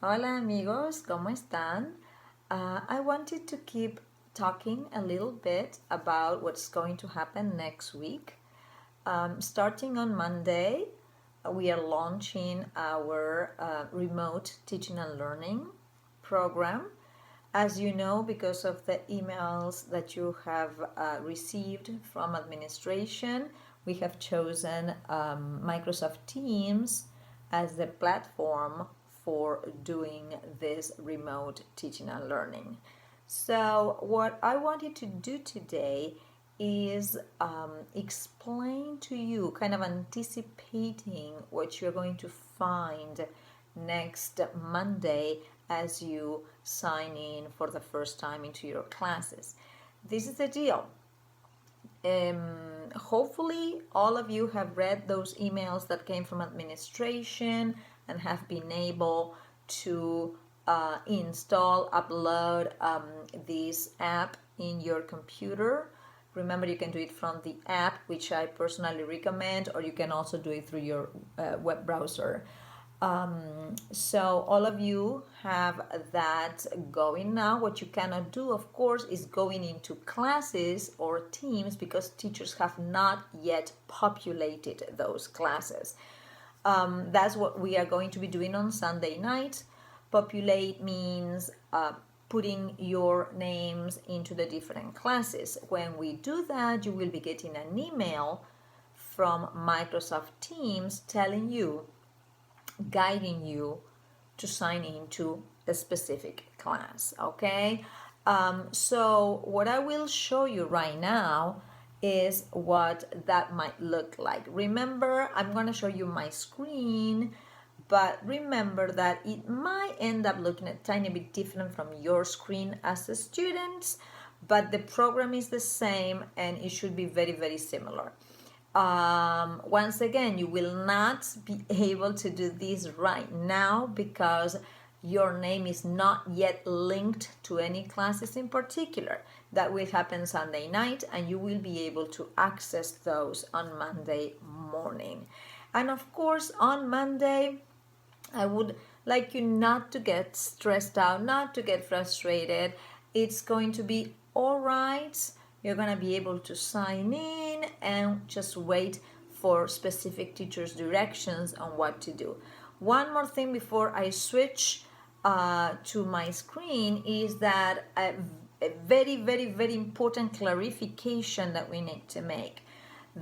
Hola amigos, ¿cómo están? I wanted to keep talking a little bit about what's going to happen next week. Starting on Monday, we are launching our remote teaching and learning program. As you know, because of the emails that you have received from administration, we have chosen Microsoft Teams as the platform for doing this remote teaching and learning. So what I wanted to do today is explain to you, kind of anticipating what you're going to find next Monday as you sign in for the first time into your classes. This is the deal. Hopefully all of you have read those emails that came from administration and have been able to install, upload this app in your computer. Remember, you can do it from the app, which I personally recommend, or you can also do it through your web browser. So all of you have that going now. What you cannot do, of course, is going into classes or teams because teachers have not yet populated those classes. That's what we are going to be doing on Sunday night. Populate means putting your names into the different classes. When we do that, you will be getting an email from Microsoft Teams telling you, guiding you to sign into a specific class. Okay, so what I will show you right now is what that might look like. Remember, I'm going to show you my screen, but remember that it might end up looking a tiny bit different from your screen as a student, but the program is the same and it should be very, very similar. Once again, you will not be able to do this right now because your name is not yet linked to any classes in particular. That will happen Sunday night and you will be able to access those on Monday morning. And of course, on Monday, I would like you not to get stressed out, not to get frustrated. It's going to be all right. You're going to be able to sign in and just wait for specific teachers' directions on what to do. One more thing before I switch to my screen is that a very, very, very important clarification that we need to make.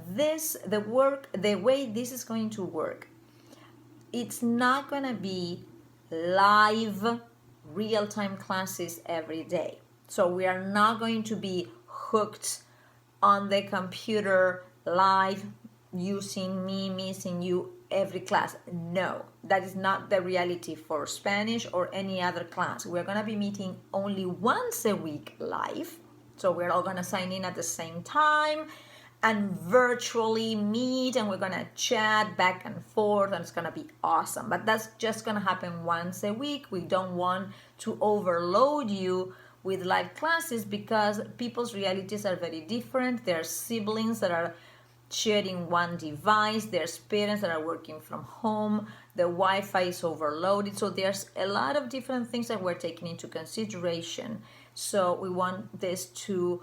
The way this is going to work, it's not going to be live real-time classes every day. So we are not going to be hooked on the computer live using me, missing you every class. No, that is not the reality for Spanish or any other class. We're going to be meeting only once a week live. So we're all going to sign in at the same time and virtually meet, and we're going to chat back and forth, and it's going to be awesome. But that's just going to happen once a week. We don't want to overload you with live classes because people's realities are very different. There are siblings that are sharing one device, there's parents that are working from home, the Wi-Fi is overloaded. So there's a lot of different things that we're taking into consideration. So we want this to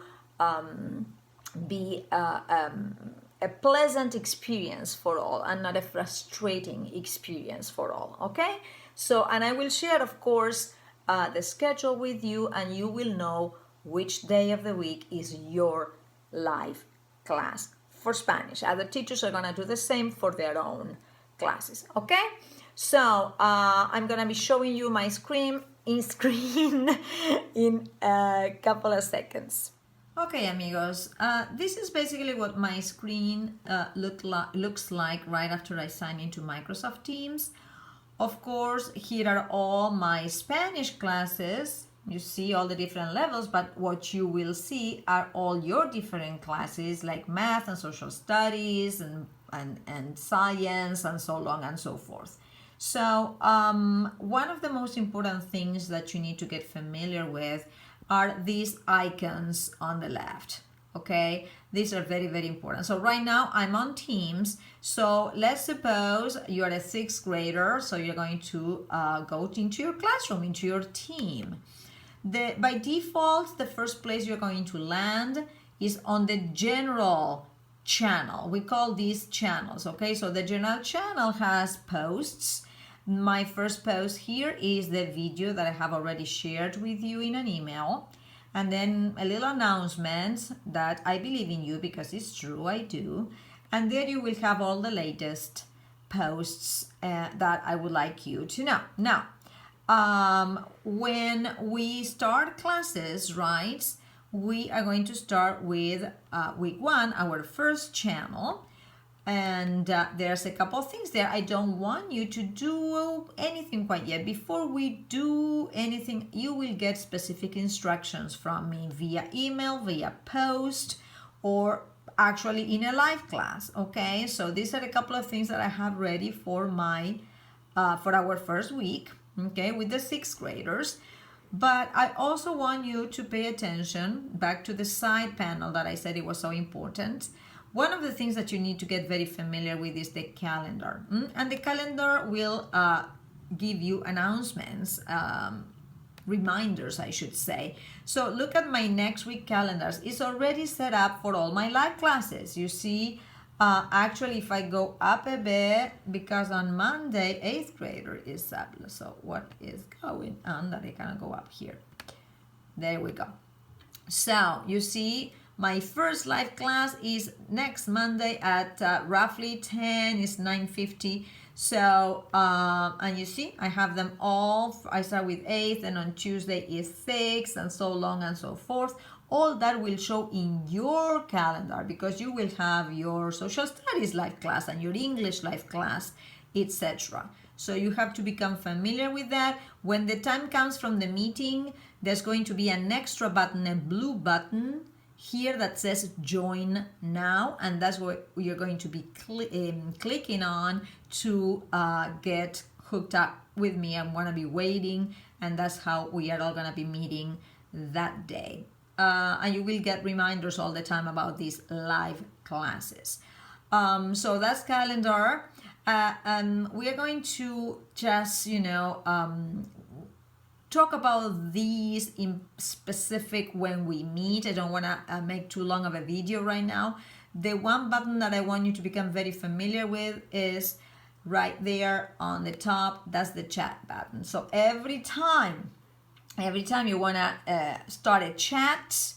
be a pleasant experience for all and not a frustrating experience for all. Okay, so, and I will share, of course, the schedule with you, and you will know which day of the week is your live class for Spanish. Other teachers are going to do the same for their own classes. Okay, so I'm going to be showing you my screen in a couple of seconds. Okay, amigos, this is basically what my screen looks like right after I sign into Microsoft Teams. Of course, here are all my Spanish classes. You see all the different levels, but what you will see are all your different classes like math and social studies and science and so on and so forth. So one of the most important things that you need to get familiar with are these icons on the left. Okay, these are very, very important. So right now I'm on Teams. So let's suppose you're a sixth grader, so you're going to go into your classroom, into your team. By default, the first place you're going to land is on the general channel. We call these channels, okay? So the general channel has posts. My first post here is the video that I have already shared with you in an email. And then a little announcement that I believe in you, because it's true, I do. And there you will have all the latest posts that I would like you to know. Now, when we start classes, right, we are going to start with week 1, our first channel. And there's a couple of things there. I don't want you to do anything quite yet. Before we do anything, you will get specific instructions from me via email, via post, or actually in a live class. Okay, so these are a couple of things that I have ready for for our first week, okay, with the sixth graders. But I also want you to pay attention back to the side panel that I said it was so important. One of the things that you need to get very familiar with is the calendar. And the calendar will give you announcements, reminders, I should say. So look at my next week calendars. It's already set up for all my live classes. You see, actually, if I go up a bit, because on Monday, 8th grader is up. So what is going on that I can go up here? There we go. So you see, my first live class is next Monday at roughly 10, it's 9:50. So, and you see, I have them all. I start with 8th, and on Tuesday is 6th, and so long and so forth. All that will show in your calendar, because you will have your social studies live class and your English live class, etc. So you have to become familiar with that. When the time comes from the meeting, there's going to be an extra button, a blue button here that says join now, and that's what you're going to be clicking on to get hooked up with me. I'm going to be waiting, and that's how we are all going to be meeting that day. And you will get reminders all the time about these live classes. So that's calendar. We are going to just, talk about these in specific when we meet. I don't want to make too long of a video right now. The one button that I want you to become very familiar with is right there on the top. That's the chat button. So every time you want to start a chat,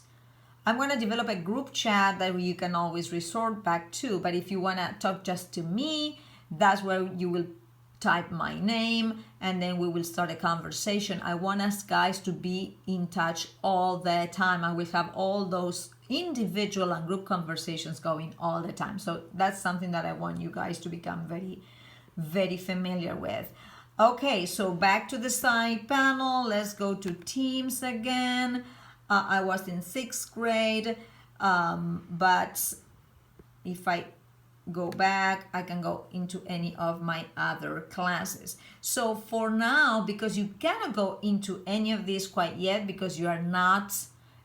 I'm going to develop a group chat that you can always resort back to. But if you want to talk just to me, that's where you will type my name, and then we will start a conversation. I want us guys to be in touch all the time. I will have all those individual and group conversations going all the time. So that's something that I want you guys to become very, very familiar with. Okay, so back to the side panel. Let's go to Teams again. I was in 6th grade, but if I go back, I can go into any of my other classes. So for now, because you cannot go into any of these quite yet, because you are not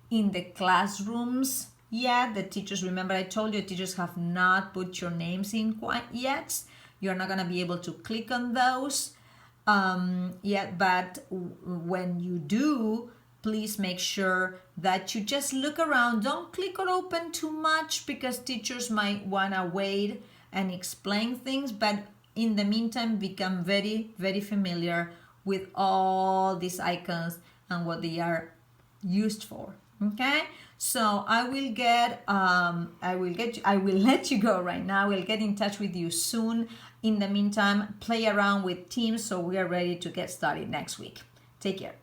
in the classrooms yet, the teachers, remember I told you, teachers have not put your names in quite yet. You're not going to be able to click on those yet, but when you do, please make sure that you just look around. Don't click or open too much, because teachers might want to wait and explain things. But in the meantime, become very, very familiar with all these icons and what they are used for. Okay, so I will let you go right now. We'll get in touch with you soon. In the meantime, play around with Teams so we are ready to get started next week. Take care.